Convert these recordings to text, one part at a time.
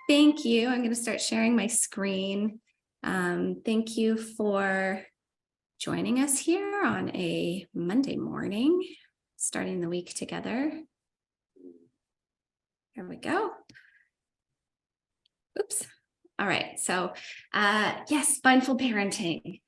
Thank you. I'm going to start sharing my screen. Thank you for joining us here on a Monday morning, starting the week together. Here we go. Oops. All right. So yes, mindful parenting.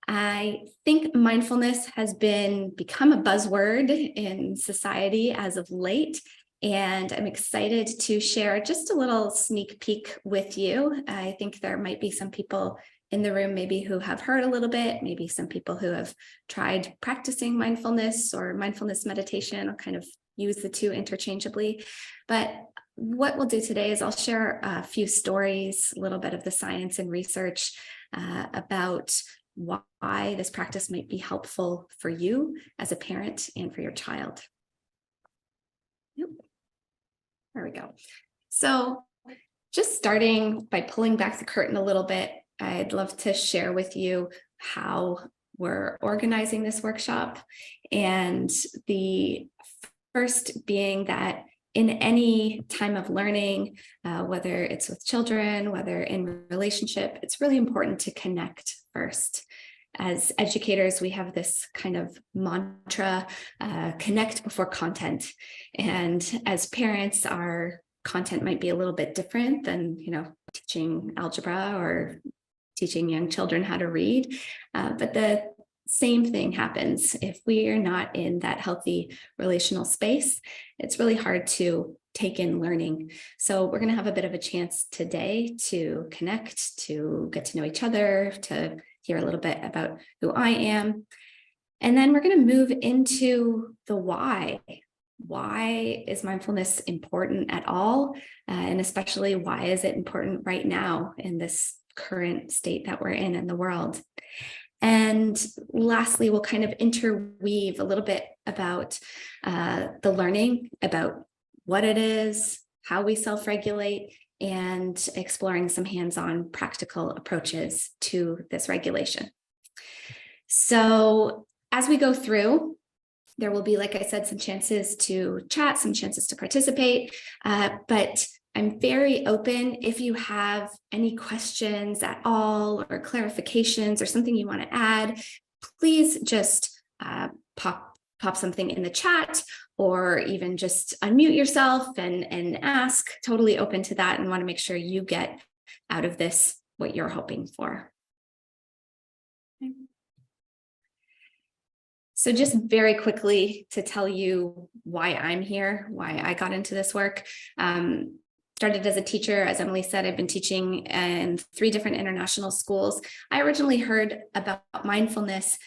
I think mindfulness has become a buzzword in society as of late, and I'm excited to share just a little sneak peek with you. I think there might be some people in the room maybe who have heard a little bit, maybe some people who have tried practicing mindfulness or mindfulness meditation. I'll kind of use the two interchangeably. But what we'll do today is I'll share a few stories, a little bit of the science and research about why this practice might be helpful for you as a parent and for your child. Yep. There we go. So just starting by pulling back the curtain a little bit, I'd love to share with you how we're organizing this workshop. And the first being that in any time of learning, whether it's with children, whether in relationship, it's really important to connect first. As educators, we have this kind of mantra, connect before content. And as parents, our content might be a little bit different than, teaching algebra or teaching young children how to read. But the same thing happens if we are not in that healthy relational space. It's really hard to take in learning. So we're going to have a bit of a chance today to connect, to get to know each other, to hear a little bit about who I am. And then we're going to move into the why. Why is mindfulness important at all? And especially, why is it important right now in this current state that we're in the world? And lastly, we'll kind of interweave a little bit about the learning, about what it is, how we self-regulate, and exploring some hands-on practical approaches to this regulation. So as we go through, there will be, like I said, some chances to chat, some chances to participate, but I'm very open. If you have any questions at all or clarifications or something you want to add, please just pop something in the chat, or even just unmute yourself and ask. Totally open to that, and want to make sure you get out of this what you're hoping for. Okay. So just very quickly to tell you why I'm here, why I got into this work. Started as a teacher. As Emily said, I've been teaching in 3 different international schools. I originally heard about mindfulness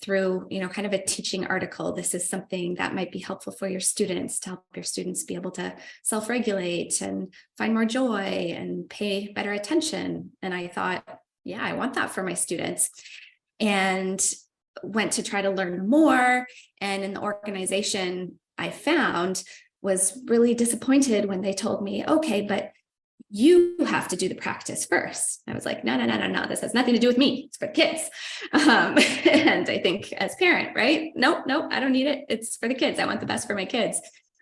through, kind of a teaching article. This is something that might be helpful for your students, to help your students be able to self-regulate and find more joy and pay better attention. And I thought, yeah, I want that for my students. And went to try to learn more. And in the organization I found, was really disappointed when they told me, okay, but you have to do the practice first. I was like, no, this has nothing to do with me. It's for kids. And I think as parent, right? Nope, I don't need it. It's for the kids. I want the best for my kids.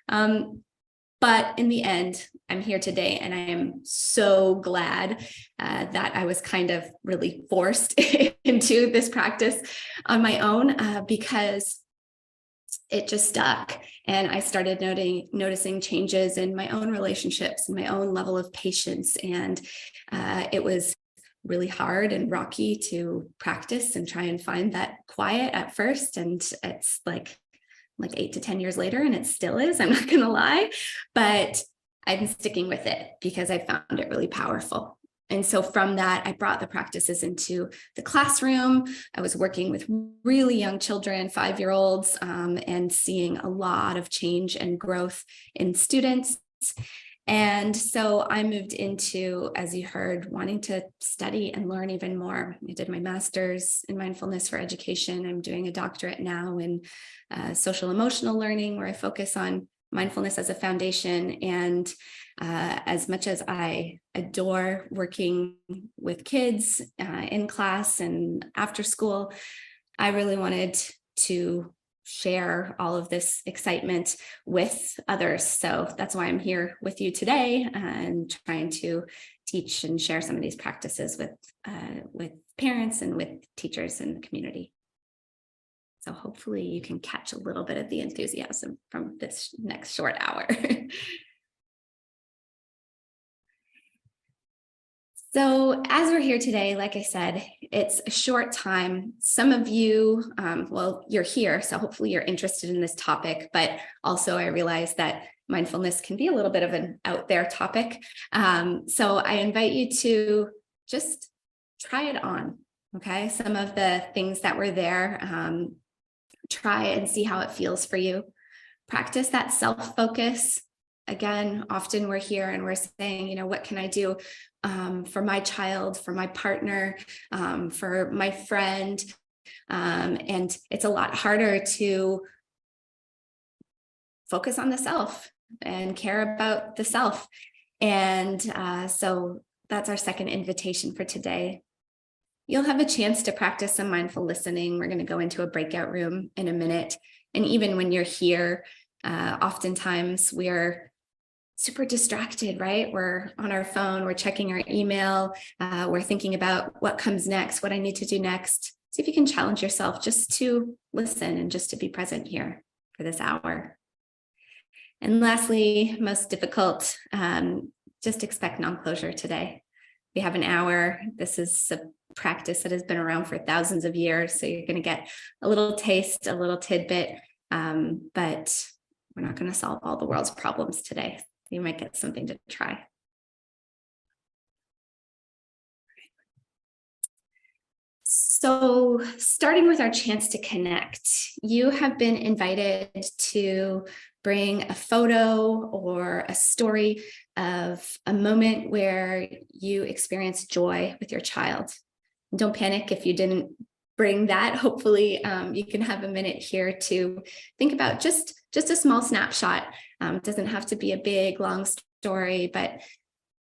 But in the end, I'm here today, and I am so glad that I was kind of really forced into this practice on my own, because it just stuck. And I started noticing changes in my own relationships and my own level of patience. And it was really hard and rocky to practice and try and find that quiet at first. And it's like 8 to 10 years later, and it still is, I'm not going to lie, but I've been sticking with it because I found it really powerful. And so from that, I brought the practices into the classroom. I was working with really young children, 5-year-olds, and seeing a lot of change and growth in students. And so I moved into, as you heard, wanting to study and learn even more. I did my master's in mindfulness for education. I'm doing a doctorate now in social emotional learning, where I focus on mindfulness as a foundation. And as much as I adore working with kids in class and after school, I really wanted to share all of this excitement with others. So that's why I'm here with you today and trying to teach and share some of these practices with parents and with teachers in the community. So hopefully you can catch a little bit of the enthusiasm from this next short hour. So as we're here today, like I said, it's a short time. Some of you, well, you're here, so hopefully you're interested in this topic, but also I realize that mindfulness can be a little bit of an out there topic. So I invite you to just try it on, okay? Some of the things that were there, try and see how it feels for you. Practice that self-focus. Again, often we're here and we're saying, you know, what can I do for my child, for my partner, for my friend? And it's a lot harder to focus on the self and care about the self. And so that's our second invitation for today. You'll have a chance to practice some mindful listening. We're going to go into a breakout room in a minute. And even when you're here, oftentimes we're super distracted, right? We're on our phone, we're checking our email, we're thinking about what comes next, what I need to do next. See if you can challenge yourself just to listen and just to be present here for this hour. And lastly, most difficult, just expect non-closure today. We have an hour. This is a practice that has been around for thousands of years. So you're going to get a little taste, a little tidbit, but we're not going to solve all the world's problems today. You might get something to try. So starting with our chance to connect, you have been invited to bring a photo or a story of a moment where you experienced joy with your child. Don't panic if you didn't bring that. Hopefully you can have a minute here to think about just a small snapshot. It doesn't have to be a big, long story, but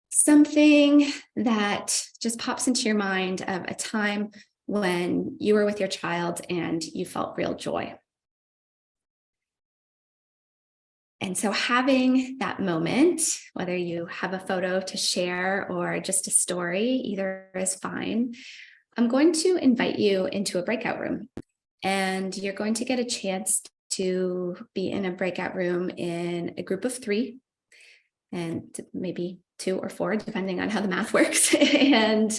something that just pops into your mind of a time when you were with your child and you felt real joy. And so having that moment, whether you have a photo to share or just a story, either is fine. I'm going to invite you into a breakout room, and you're going to get a chance to be in a breakout room in a group of 3, and maybe 2 or 4, depending on how the math works. And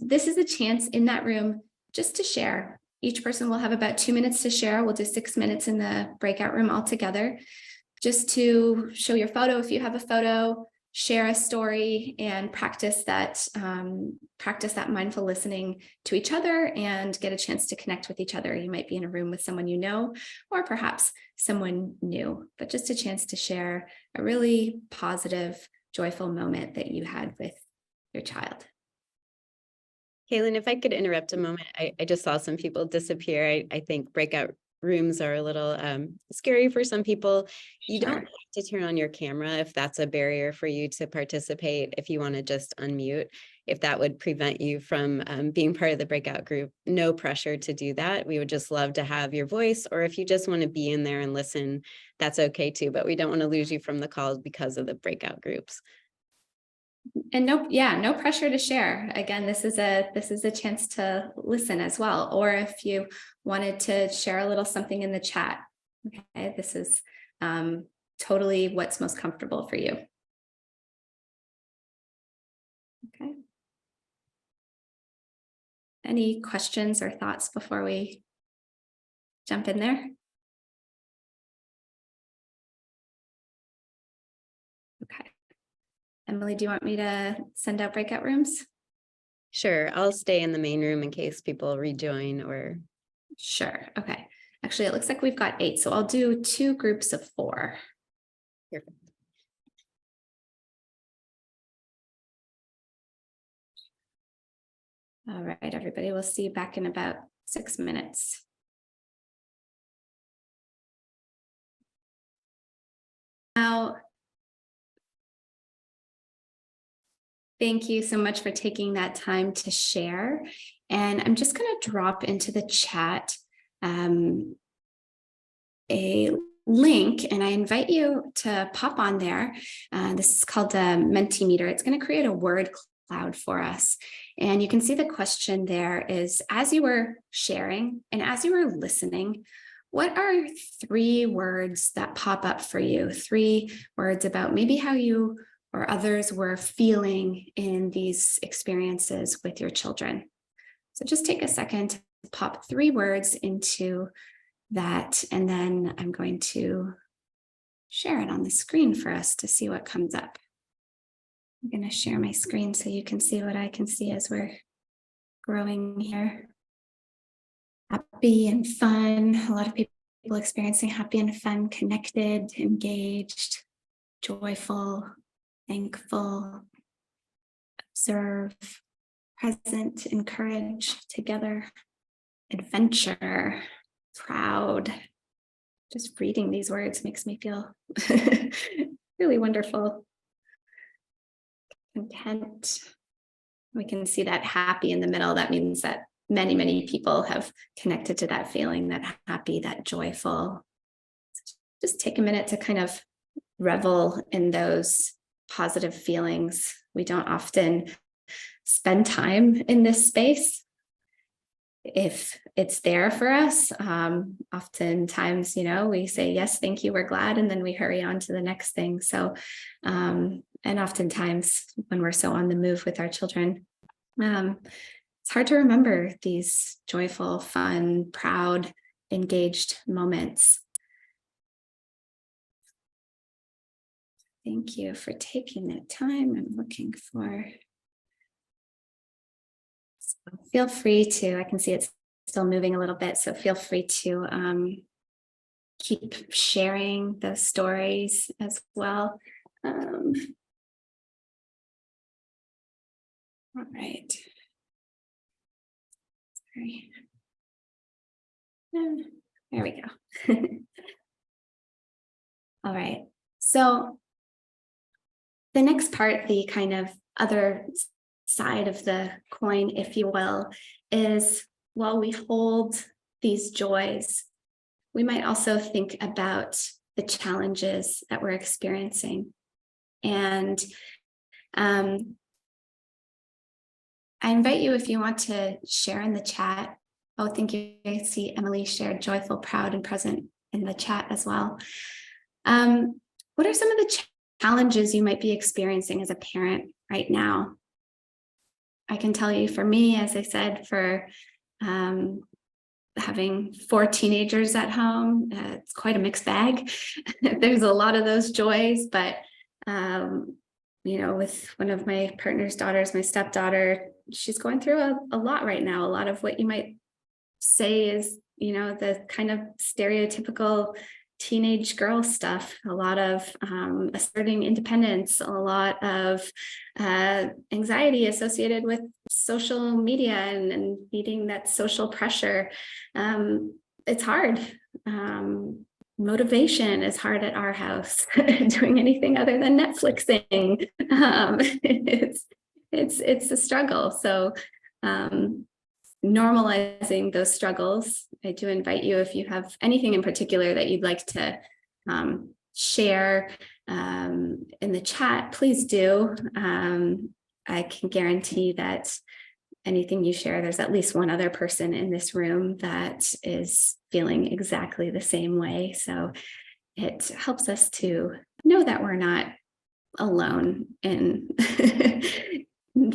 this is a chance in that room just to share. Each person will have about 2 minutes to share. We'll do 6 minutes in the breakout room altogether, just to show your photo if you have a photo, share a story, and practice that mindful listening to each other and get a chance to connect with each other. You might be in a room with someone you know, or perhaps someone new, but just a chance to share a really positive, joyful moment that you had with your child. Kailyn, if I could interrupt a moment, I just saw some people disappear. I think breakout rooms are a little scary for some people. You don't have to turn on your camera if that's a barrier for you to participate. If you want to just unmute, if that would prevent you from being part of the breakout group, no pressure to do that. We would just love to have your voice, or if you just want to be in there and listen, that's okay too, but we don't want to lose you from the calls because of the breakout groups. And no pressure to share. Again, this is a chance to listen as well. Or if you wanted to share a little something in the chat, okay, this is totally what's most comfortable for you. Okay. Any questions or thoughts before we jump in there? Okay. Emily, do you want me to send out breakout rooms? Sure. I'll stay in the main room in case people rejoin or. Sure. Okay. Actually, it looks like we've got 8, so I'll do 2 groups of 4. Perfect. All right, everybody. We'll see you back in about 6 minutes. Now, thank you so much for taking that time to share. And I'm just going to drop into the chat a link, and I invite you to pop on there. This is called a Mentimeter. It's going to create a word cloud for us. And you can see the question there is, as you were sharing and as you were listening, what are 3 words that pop up for you? 3 words about maybe how you or others were feeling in these experiences with your children. So just take a second to pop 3 words into that, and then I'm going to share it on the screen for us to see what comes up. I'm going to share my screen so you can see what I can see as we're growing here. Happy and fun. A lot of people experiencing happy and fun, connected, engaged, joyful, thankful, observe, present, encourage, together, adventure, proud. Just reading these words makes me feel really wonderful. Content. We can see that happy in the middle. That means that many, many people have connected to that feeling, that happy, that joyful. Just take a minute to kind of revel in those positive feelings. We don't often spend time in this space. If it's there for us, oftentimes, we say, yes, thank you, we're glad, and then we hurry on to the next thing. So, and oftentimes when we're so on the move with our children, it's hard to remember these joyful, fun, proud, engaged moments. Thank you for taking that time. I'm looking for... So feel free to, I can see it's still moving a little bit, so feel free to keep sharing those stories as well. All right. Sorry. There we go. All right. So the next part, the kind of other side of the coin, if you will, is while we hold these joys, we might also think about the challenges that we're experiencing. And I invite you, if you want to share in the chat. Oh, thank you. I see Emily shared joyful, proud, and present in the chat as well. What are some of the challenges you might be experiencing as a parent right now? I can tell you, for me, as I said, for having 4 teenagers at home, it's quite a mixed bag. There's a lot of those joys, but with one of my partner's daughters, my stepdaughter, she's going through a lot right now. A lot of what you might say is, the kind of stereotypical teenage girl stuff, a lot of asserting independence, a lot of anxiety associated with social media and needing that social pressure. It's hard. Motivation is hard at our house. Doing anything other than Netflixing, it's a struggle. So normalizing those struggles. I do invite you, if you have anything in particular that you'd like to share in the chat, please do. I can guarantee that anything you share, there's at least one other person in this room that is feeling exactly the same way. So it helps us to know that we're not alone in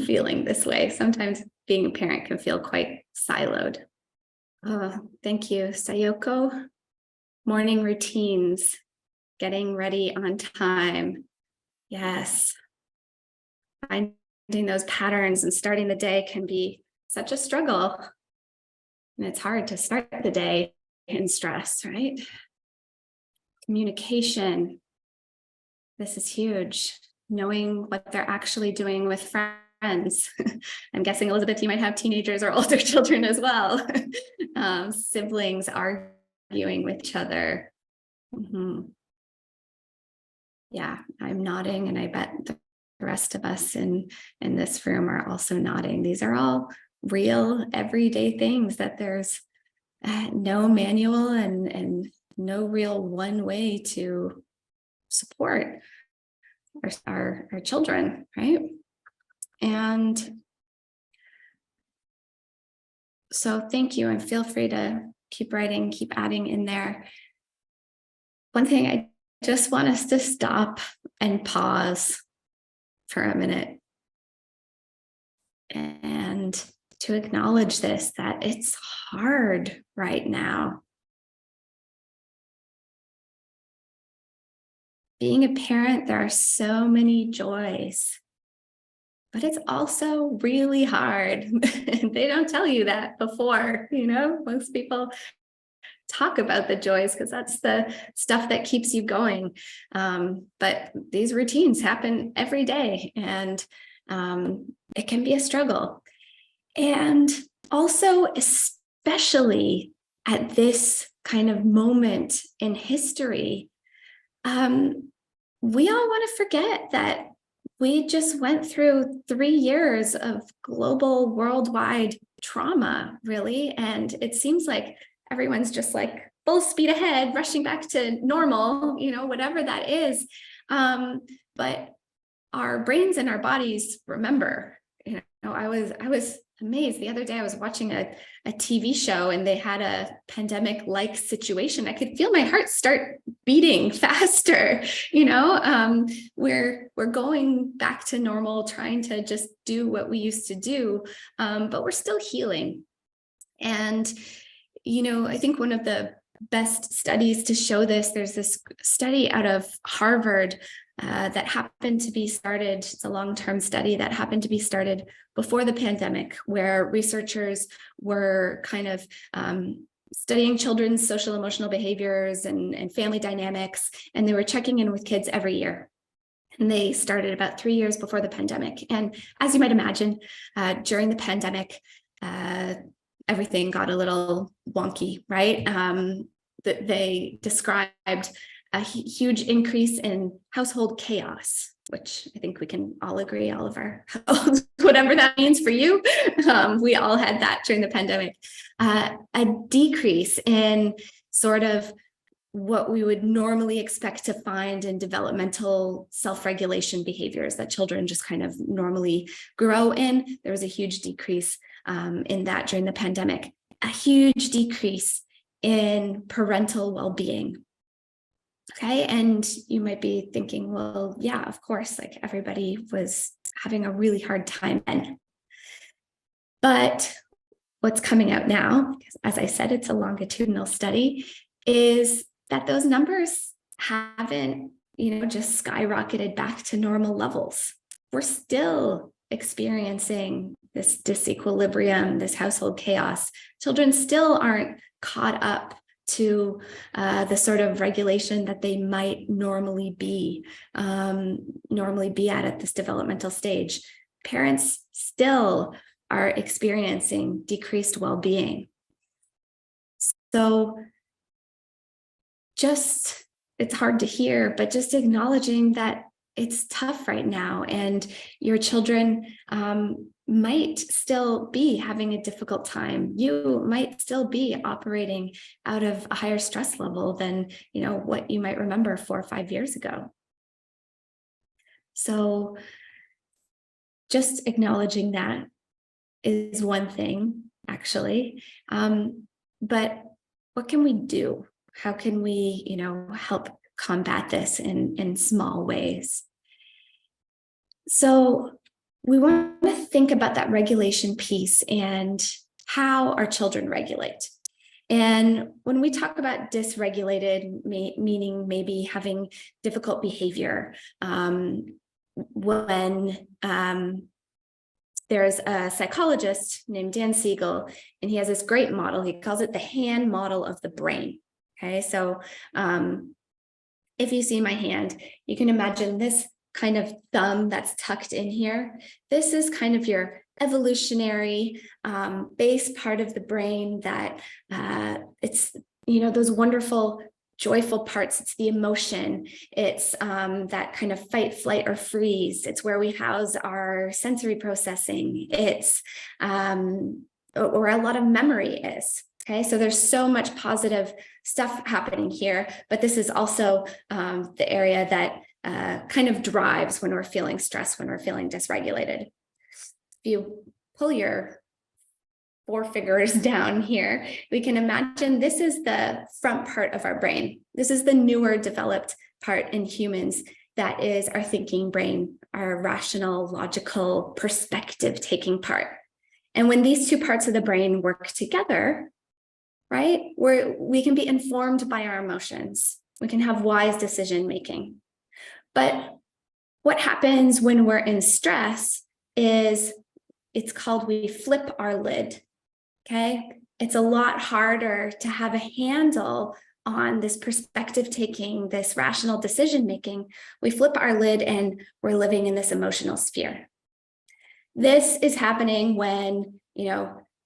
feeling this way. Sometimes being a parent can feel quite siloed. Oh, thank you, Sayoko. Morning routines, getting ready on time. Yes. Finding those patterns and starting the day can be such a struggle. And it's hard to start the day in stress, right? Communication. This is huge. Knowing what they're actually doing with friends. I'm guessing, Elizabeth, you might have teenagers or older children as well. Siblings arguing with each other. Mm-hmm. Yeah, I'm nodding, and I bet the rest of us in this room are also nodding. These are all real, everyday things that there's no manual and no real one way to support our children, right? And so thank you, and feel free to keep writing, keep adding in there. One thing I just want us to stop and pause for a minute and to acknowledge this, that it's hard right now. Being a parent, there are so many joys, but it's also really hard. They don't tell you that before, most people talk about the joys because that's the stuff that keeps you going. But these routines happen every day, and it can be a struggle. And also, especially at this kind of moment in history, we all want to forget that we just went through 3 years of global, worldwide trauma, really. And it seems like everyone's just like full speed ahead, rushing back to normal, whatever that is. But our brains and our bodies remember. I was amazed. The other day I was watching a TV show, and they had a pandemic-like situation. I could feel my heart start beating faster. We're going back to normal, trying to just do what we used to do, but we're still healing. And I think one of the best studies to show this, there's this study out of Harvard that happened to be started. It's a long-term study that happened to be started before the pandemic, where researchers were kind of studying children's social emotional behaviors and family dynamics, and they were checking in with kids every year. And they started about 3 years before the pandemic. And as you might imagine, during the pandemic, everything got a little wonky, right? That they described a huge increase in household chaos, which I think we can all agree, all of our households, whatever that means for you, we all had that during the pandemic. A decrease in sort of what we would normally expect to find in developmental self-regulation behaviors that children just kind of normally grow in. There was a huge decrease in that during the pandemic. A huge decrease in parental well-being. Okay, and you might be thinking, well, yeah, of course, like everybody was having a really hard time then. But what's coming out now, as I said, it's a longitudinal study, is that those numbers haven't, just skyrocketed back to normal levels. We're still experiencing this disequilibrium, this household chaos. Children still aren't caught up to the sort of regulation that they might normally be at this developmental stage. Parents still are experiencing decreased well-being. So it's hard to hear, but just acknowledging that it's tough right now, and your children might still be having a difficult time. You might still be operating out of a higher stress level than, what you might remember 4 or 5 years ago. So just acknowledging that is one thing, actually. But what can we do? How can we, help combat this in small ways? So we want to think about that regulation piece and how our children regulate. And when we talk about dysregulated, meaning maybe having difficult behavior, when there's a psychologist named Dan Siegel, and he has this great model. He calls it the hand model of the brain. Okay, so if you see my hand, you can imagine this kind of thumb that's tucked in here. This is kind of your evolutionary base part of the brain that it's, those wonderful, joyful parts. It's the emotion. It's that kind of fight, flight, or freeze. It's where we house our sensory processing. It's where a lot of memory is. Okay, so there's so much positive stuff happening here, but this is also the area that kind of drives when we're feeling stressed, when we're feeling dysregulated. If you pull your 4 fingers down here, we can imagine this is the front part of our brain. This is the newer developed part in humans that is our thinking brain, our rational, logical, perspective-taking part. And when these 2 parts of the brain work together, right, we can be informed by our emotions. We can have wise decision-making. But what happens when we're in stress is it's called we flip our lid, okay? It's a lot harder to have a handle on this perspective taking, this rational decision making. We flip our lid and we're living in this emotional sphere. This is happening when,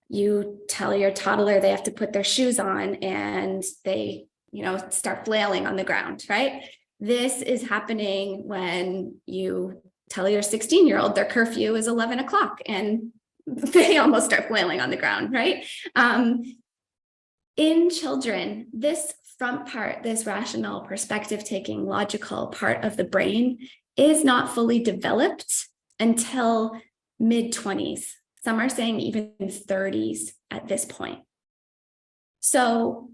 you tell your toddler they have to put their shoes on and they, start flailing on the ground, right? This is happening when you tell your 16-year-old their curfew is 11 o'clock and they almost start flailing on the ground, right? In children, this front part, this rational, perspective-taking, logical part of the brain is not fully developed until mid-20s. Some are saying even 30s at this point. So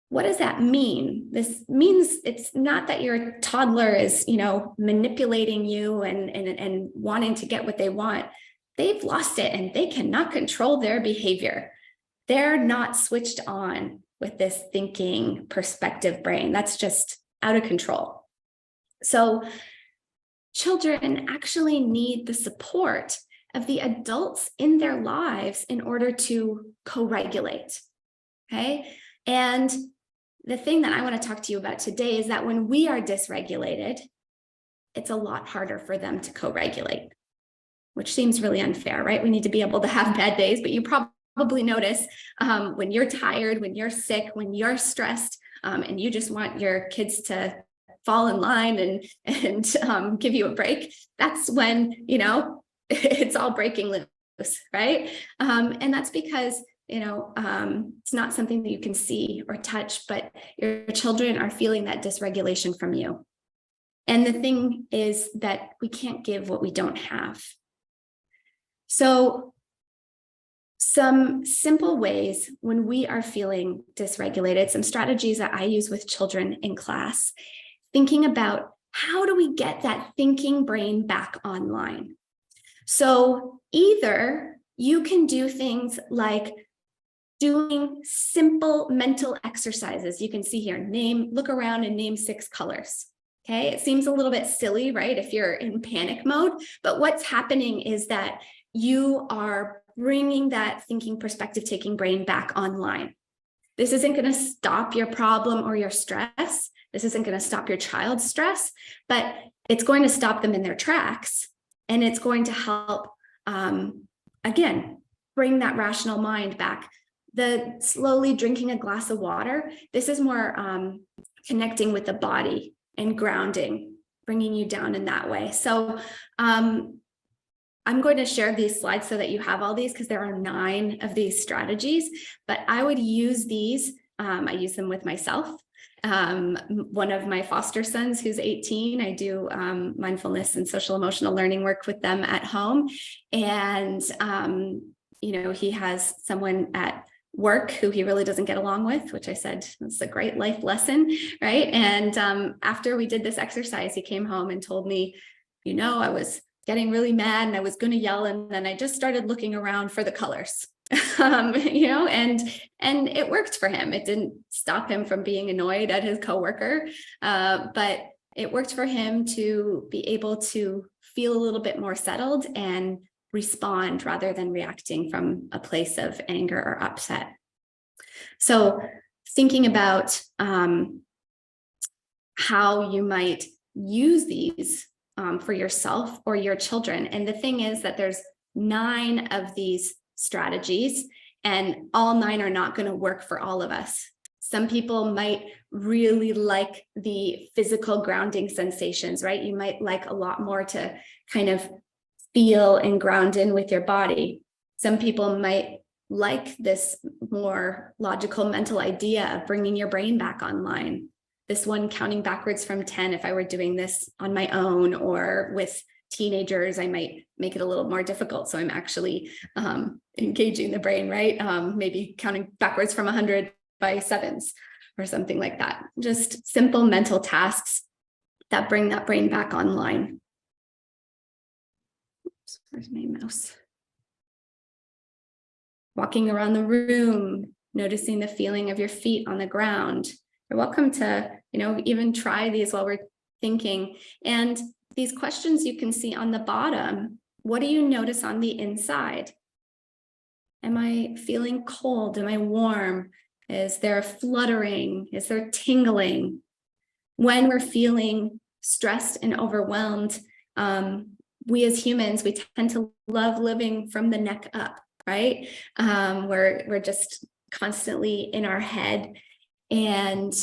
what does that mean? This means it's not that your toddler is, manipulating you and wanting to get what they want. They've lost it and they cannot control their behavior. They're not switched on with this thinking perspective brain. That's just out of control. So children actually need the support of the adults in their lives in order to co-regulate, okay? And the thing that I want to talk to you about today is that when we are dysregulated, it's a lot harder for them to co-regulate, which seems really unfair, right? We need to be able to have bad days, but you probably notice when you're tired, when you're sick, when you're stressed, and you just want your kids to fall in line and give you a break, that's when, it's all breaking loose, right? And that's because, it's not something that you can see or touch, but your children are feeling that dysregulation from you. And the thing is that we can't give what we don't have. So some simple ways when we are feeling dysregulated, some strategies that I use with children in class, thinking about how do we get that thinking brain back online? So either you can do things like doing simple mental exercises. You can see here, look around and name 6 colors. Okay, it seems a little bit silly, right? If you're in panic mode, but what's happening is that you are bringing that thinking perspective taking brain back online. This isn't going to stop your problem or your stress. This isn't going to stop your child's stress, but it's going to stop them in their tracks. And it's going to help, again, bring that rational mind back. The slowly drinking a glass of water, this is more connecting with the body and grounding, bringing you down in that way. So I'm going to share these slides so that you have all these because there are 9 of these strategies, but I would use these. I use them with myself. One of my foster sons who's 18, I do mindfulness and social emotional learning work with them at home. And, he has someone at work who he really doesn't get along with, which I said, it's a great life lesson, right? And after we did this exercise, he came home and told me, I was getting really mad and I was going to yell. And then I just started looking around for the colors. And it worked for him. It didn't stop him from being annoyed at his coworker, but it worked for him to be able to feel a little bit more settled and respond rather than reacting from a place of anger or upset. So thinking about how you might use these for yourself or your children. And the thing is that there's 9 of these strategies, and all 9 are not going to work for all of us. Some people might really like the physical grounding sensations, right? You might like a lot more to kind of feel and ground in with your body. Some people might like this more logical mental idea of bringing your brain back online. This one, counting backwards from 10, if I were doing this on my own or with teenagers, I might make it a little more difficult. So I'm actually engaging the brain, right? Maybe counting backwards from 100 by sevens or something like that. Just simple mental tasks that bring that brain back online. Oops, where's my mouse? Walking around the room, noticing the feeling of your feet on the ground. You're welcome to, even try these while we're thinking. And these questions you can see on the bottom. What do you notice on the inside? Am I feeling cold? Am I warm? Is there fluttering? Is there tingling? When we're feeling stressed and overwhelmed, we as humans, we tend to love living from the neck up, right? We're just constantly in our head. And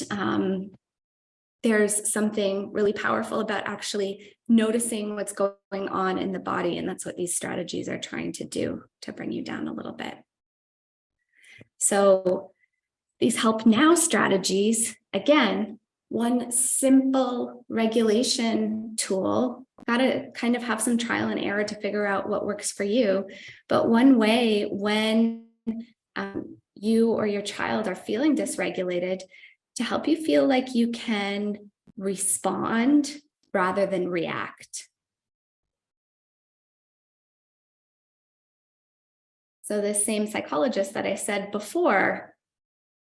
there's something really powerful about actually noticing what's going on in the body. And that's what these strategies are trying to do, to bring you down a little bit. So these help now strategies, again, one simple regulation tool, got to kind of have some trial and error to figure out what works for you. But one way when you or your child are feeling dysregulated, to help you feel like you can respond rather than react. So the same psychologist that I said before,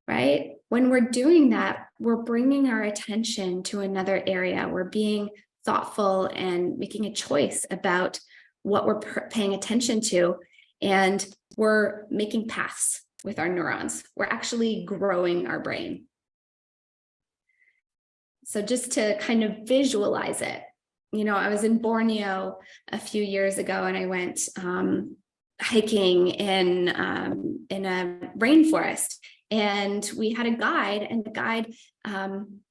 right? When we're doing that, we're bringing our attention to another area. We're being thoughtful and making a choice about what we're paying attention to. And we're making paths with our neurons. We're actually growing our brain. So just to kind of visualize it, I was in Borneo a few years ago and I went hiking in a rainforest, and we had a guide, and the guide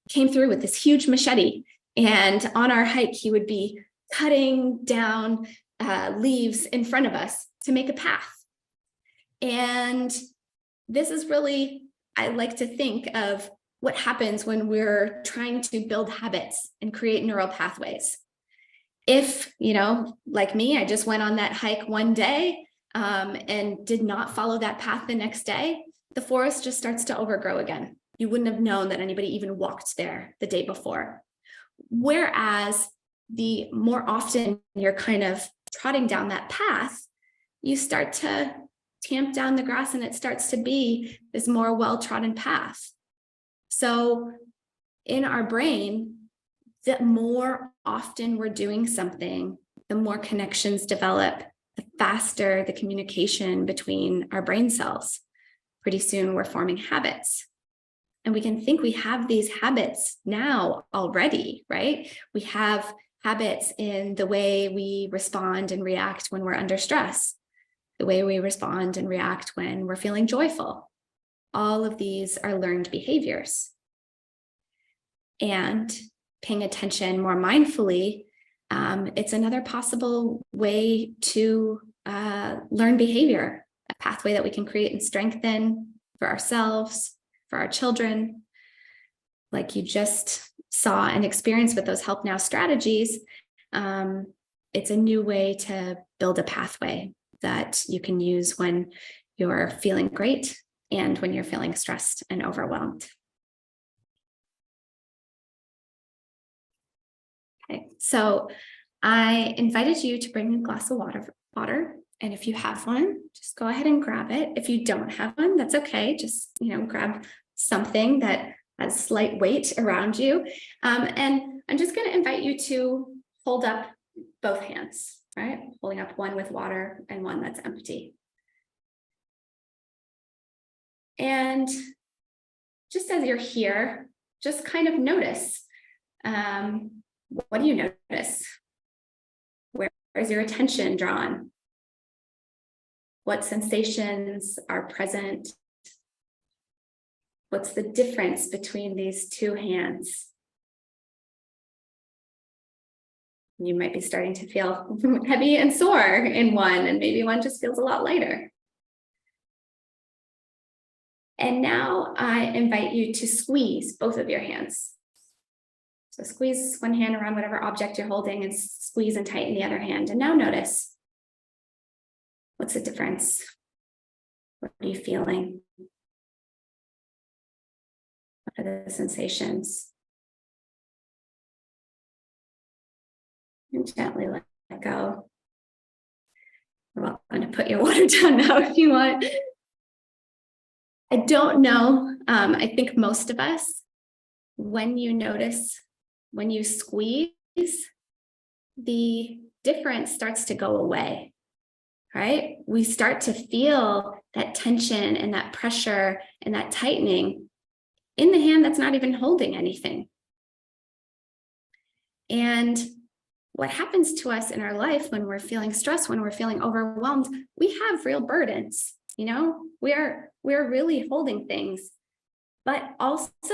came through with this huge machete, and on our hike he would be cutting down leaves in front of us to make a path. And this is really, I like to think of what happens when we're trying to build habits and create neural pathways. If, like me, I just went on that hike one day and did not follow that path the next day, the forest just starts to overgrow again. You wouldn't have known that anybody even walked there the day before. Whereas the more often you're kind of trotting down that path, you start to tamp down the grass and it starts to be this more well-trodden path. So in our brain, the more often we're doing something, the more connections develop, the faster the communication between our brain cells. Pretty soon we're forming habits. And we can think we have these habits now already, right? We have habits in the way we respond and react when we're under stress, the way we respond and react when we're feeling joyful. All of these are learned behaviors. And paying attention more mindfully, it's another possible way to learn behavior, a pathway that we can create and strengthen for ourselves, for our children. Like you just saw and experienced with those Help Now strategies, it's a new way to build a pathway that you can use when you're feeling great and when you're feeling stressed and overwhelmed. Okay, so I invited you to bring a glass of water, and if you have one, just go ahead and grab it. If you don't have one, that's okay. Just, grab something that has slight weight around you. And I'm just going to invite you to hold up both hands, right? Holding up one with water and one that's empty. And just as you're here, just kind of notice, what do you notice? Where is your attention drawn? What sensations are present? What's the difference between these two hands? You might be starting to feel heavy and sore in one, and maybe one just feels a lot lighter. And now I invite you to squeeze both of your hands. So squeeze one hand around whatever object you're holding and squeeze and tighten the other hand. And now notice, what's the difference? What are you feeling? What are the sensations? And gently let go. You're welcome to put your water down now if you want. I don't know. I think most of us, when you notice, when you squeeze, the difference starts to go away, right? We start to feel that tension and that pressure and that tightening in the hand that's not even holding anything. And what happens to us in our life when we're feeling stressed, when we're feeling overwhelmed, we have real burdens, you know, we're really holding things, but also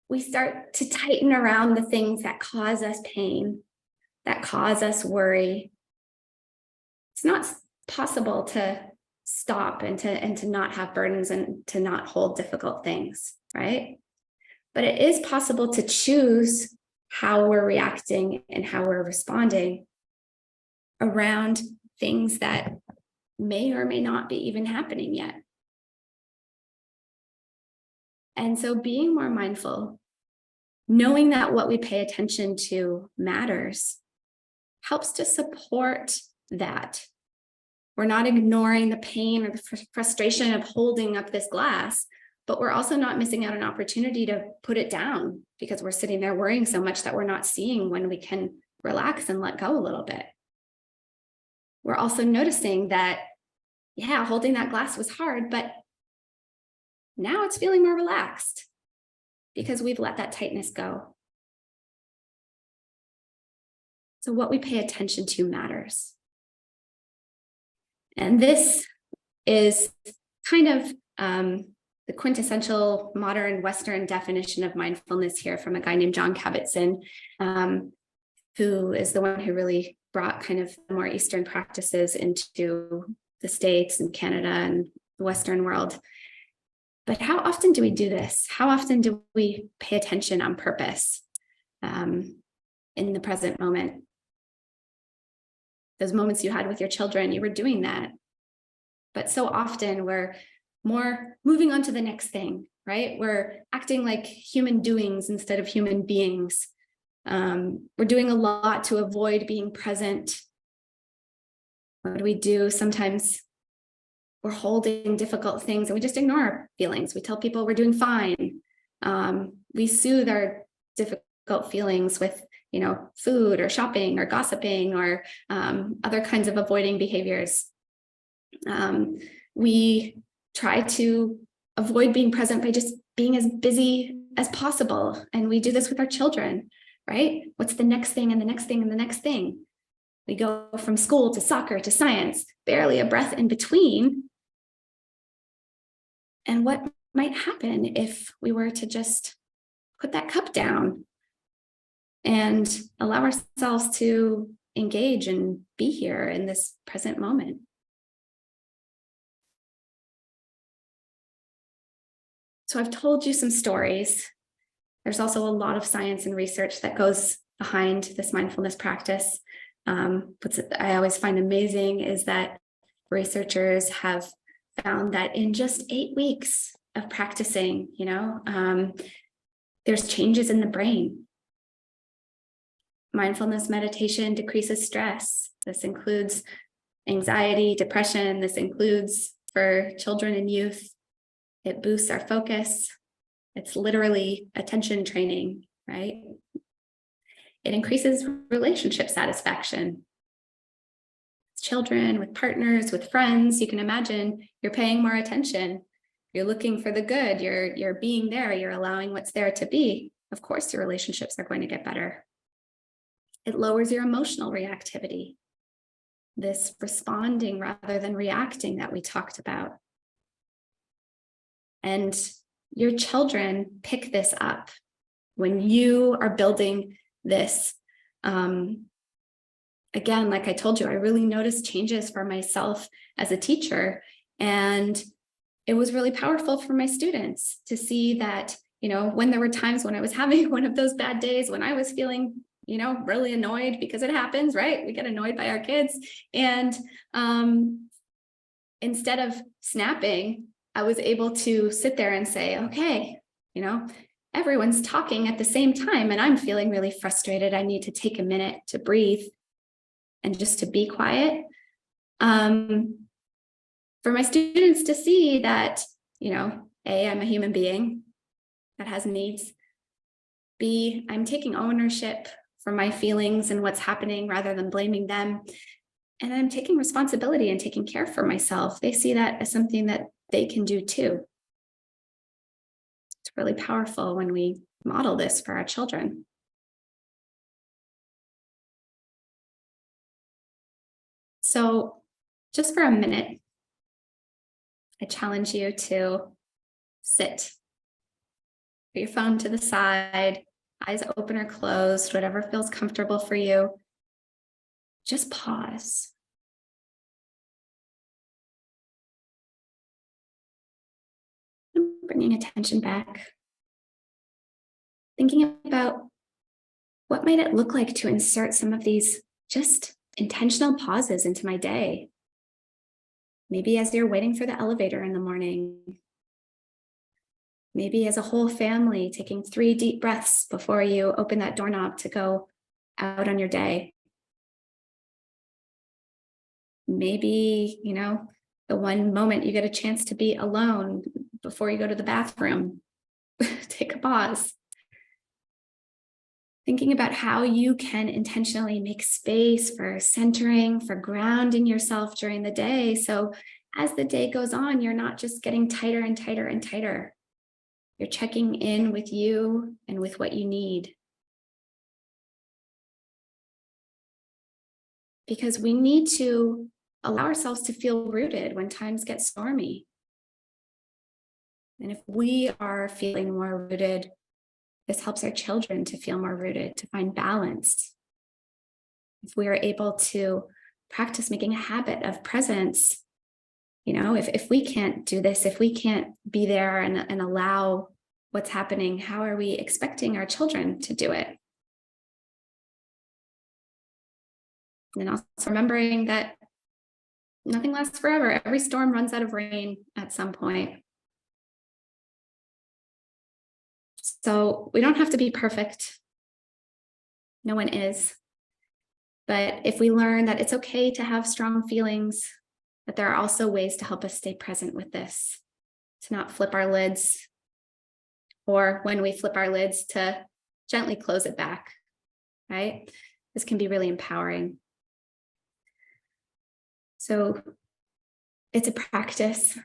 we start to tighten around the things that cause us pain, that cause us worry. It's not possible to stop and to not have burdens and to not hold difficult things, right? But it is possible to choose how we're reacting and how we're responding around things that may or may not be even happening yet. And so being more mindful, knowing that what we pay attention to matters, helps to support that. We're not ignoring the pain or the frustration of holding up this glass, but we're also not missing out an opportunity to put it down because we're sitting there worrying so much that we're not seeing when we can relax and let go a little bit. We're also noticing that, yeah, holding that glass was hard, but now it's feeling more relaxed because we've let that tightness go. So what we pay attention to matters. And this is kind of the quintessential modern Western definition of mindfulness here from a guy named John Kabat-Zinn, who is the one who really brought kind of more Eastern practices into the States and Canada and the Western world. But how often do we do this? How often do we pay attention on purpose in the present moment? Those moments you had with your children, you were doing that. But so often we're more moving on to the next thing, right? We're acting like human doings instead of human beings. We're doing a lot to avoid being present. What do we do? Sometimes we're holding difficult things and we just ignore our feelings. We tell people we're doing fine. We soothe our difficult feelings with, you know, food or shopping or gossiping or other kinds of avoiding behaviors. We try to avoid being present by just being as busy as possible. And we do this with our children, right? What's the next thing and the next thing and the next thing? We go from school to soccer to science, barely a breath in between. And what might happen if we were to just put that cup down and allow ourselves to engage and be here in this present moment? So I've told you some stories. There's also a lot of science and research that goes behind this mindfulness practice. What I always find amazing is that researchers have found that in just 8 weeks of practicing, there's changes in the brain. Mindfulness meditation decreases stress. This includes anxiety, depression. This includes for children and youth. It boosts our focus. It's literally attention training, right? It increases relationship satisfaction. With children, with partners, with friends, you can imagine you're paying more attention. You're looking for the good. You're being there. You're allowing what's there to be. Of course, your relationships are going to get better. It lowers your emotional reactivity. This responding rather than reacting that we talked about. And your children pick this up when you are building this. Again, like I told you, I really noticed changes for myself as a teacher. And it was really powerful for my students to see that, when there were times when I was having one of those bad days, when I was feeling, really annoyed, because it happens, right? We get annoyed by our kids. And instead of snapping, I was able to sit there and say, okay, everyone's talking at the same time and I'm feeling really frustrated. I need to take a minute to breathe and just to be quiet. For my students to see that, A, I'm a human being that has needs. B, I'm taking ownership for my feelings and what's happening rather than blaming them. And I'm taking responsibility and taking care for myself. They see that as something that they can do too. It's really powerful when we model this for our children. So just for a minute, I challenge you to sit. Put your phone to the side, eyes open or closed, whatever feels comfortable for you. Just pause. And bringing attention back. Thinking about what might it look like to insert some of these just intentional pauses into my day. Maybe as you're waiting for the elevator in the morning. Maybe as a whole family, taking 3 deep breaths before you open that doorknob to go out on your day. Maybe, the one moment you get a chance to be alone before you go to the bathroom. Take a pause. Thinking about how you can intentionally make space for centering, for grounding yourself during the day. So as the day goes on, you're not just getting tighter and tighter and tighter. You're checking in with you and with what you need. Because we need to allow ourselves to feel rooted when times get stormy. And if we are feeling more rooted, this helps our children to feel more rooted, to find balance. If we are able to practice making a habit of presence, if we can't do this, if we can't be there and allow what's happening, how are we expecting our children to do it? And also remembering that nothing lasts forever. Every storm runs out of rain at some point. So we don't have to be perfect. No one is. But if we learn that it's okay to have strong feelings, that there are also ways to help us stay present with this, to not flip our lids, or when we flip our lids, to gently close it back, right? This can be really empowering. So it's a practice.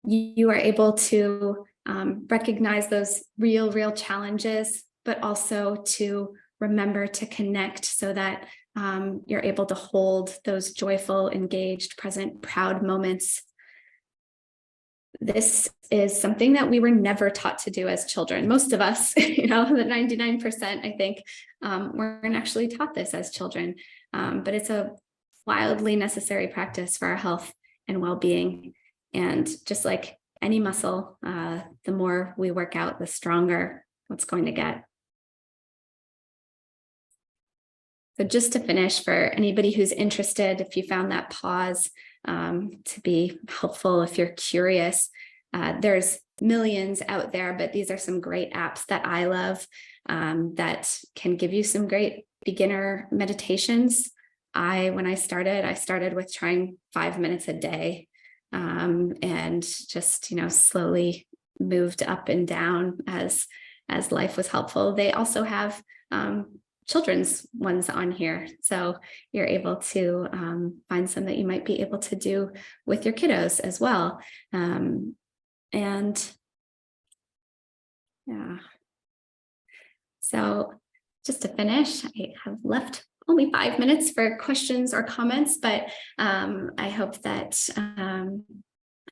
You are able to recognize those real challenges, but also to remember to connect so that you're able to hold those joyful, engaged, present, proud moments. This is something that we were never taught to do as children. Most of us, the 99%, I think, weren't actually taught this as children. But it's a wildly necessary practice for our health and well-being. And just like any muscle, the more we work out, the stronger it's going to get. So just to finish, for anybody who's interested, if you found that pause to be helpful, if you're curious, there's millions out there, but these are some great apps that I love that can give you some great beginner meditations. When I started with trying 5 minutes a day and just, slowly moved up and down as life was helpful. They also have children's ones on here. So you're able to find some that you might be able to do with your kiddos as well. And yeah. So just to finish, I have left only 5 minutes for questions or comments, but I hope that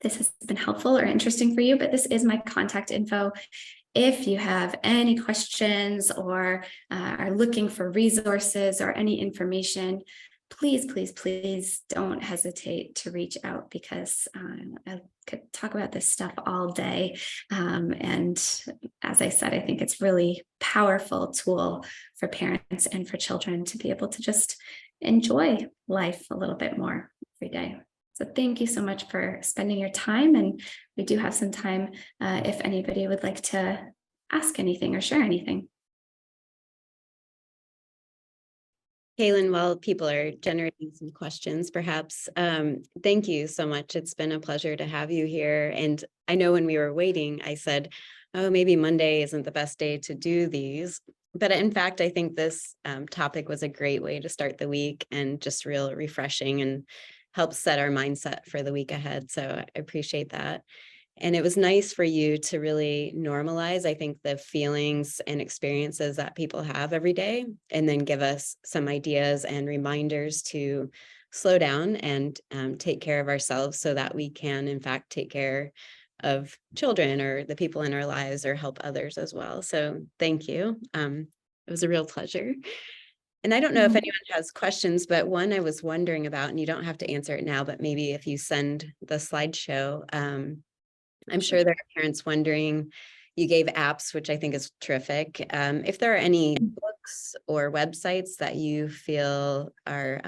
this has been helpful or interesting for you. But this is my contact info. If you have any questions or are looking for resources or any information, please, please, please don't hesitate to reach out, because I could talk about this stuff all day. And as I said, I think it's really powerful tool for parents and for children to be able to just enjoy life a little bit more every day. So thank you so much for spending your time. And we do have some time if anybody would like to ask anything or share anything. Kailyn, while people are generating some questions, perhaps, thank you so much. It's been a pleasure to have you here. And I know when we were waiting, I said, oh, maybe Monday isn't the best day to do these. But in fact, I think this topic was a great way to start the week and just real refreshing and help set our mindset for the week ahead. So I appreciate that. And it was nice for you to really normalize, I think, the feelings and experiences that people have every day, and then give us some ideas and reminders to slow down and take care of ourselves so that we can, in fact, take care of children or the people in our lives or help others as well. So thank you. It was a real pleasure. And I don't know if anyone has questions, but one I was wondering about, and you don't have to answer it now, but maybe if you send the slideshow, I'm sure there are parents wondering, you gave apps, which I think is terrific. If there are any books or websites that you feel are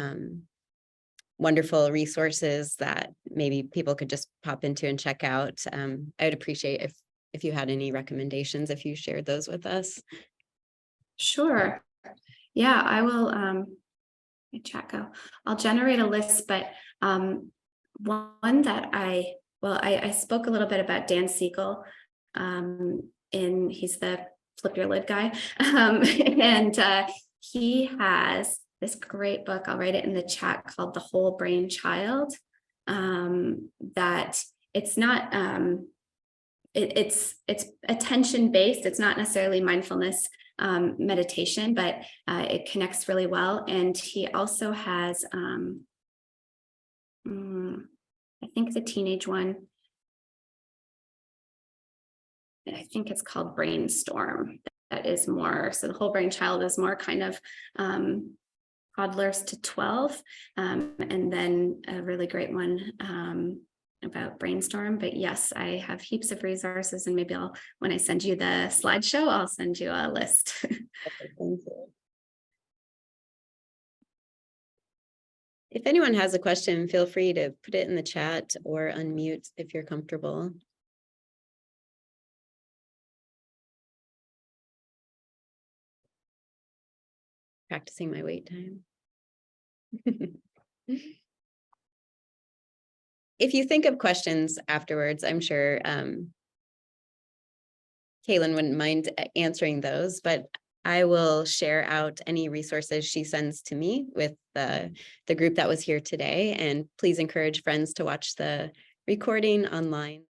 wonderful resources that maybe people could just pop into and check out, I would appreciate if you had any recommendations, if you shared those with us. Sure. Yeah, I will. Chat go. I'll generate a list, but one that I spoke a little bit about Dan Siegel. He's the flip your lid guy, and he has this great book. I'll write it in the chat, called The Whole Brain Child. That it's not. It's attention based. It's not necessarily mindfulness meditation, but it connects really well. And he also has, I think the teenage one, I think it's called Brainstorm. That is more, so The Whole Brain Child is more kind of toddlers to 12. And then a really great one about Brainstorm. But yes, I have heaps of resources, and maybe when I send you the slideshow, I'll send you a list. Thank you. If anyone has a question, feel free to put it in the chat or unmute if you're comfortable. Practicing my wait time. If you think of questions afterwards, I'm sure Kailyn wouldn't mind answering those, but I will share out any resources she sends to me with the group that was here today. And please encourage friends to watch the recording online.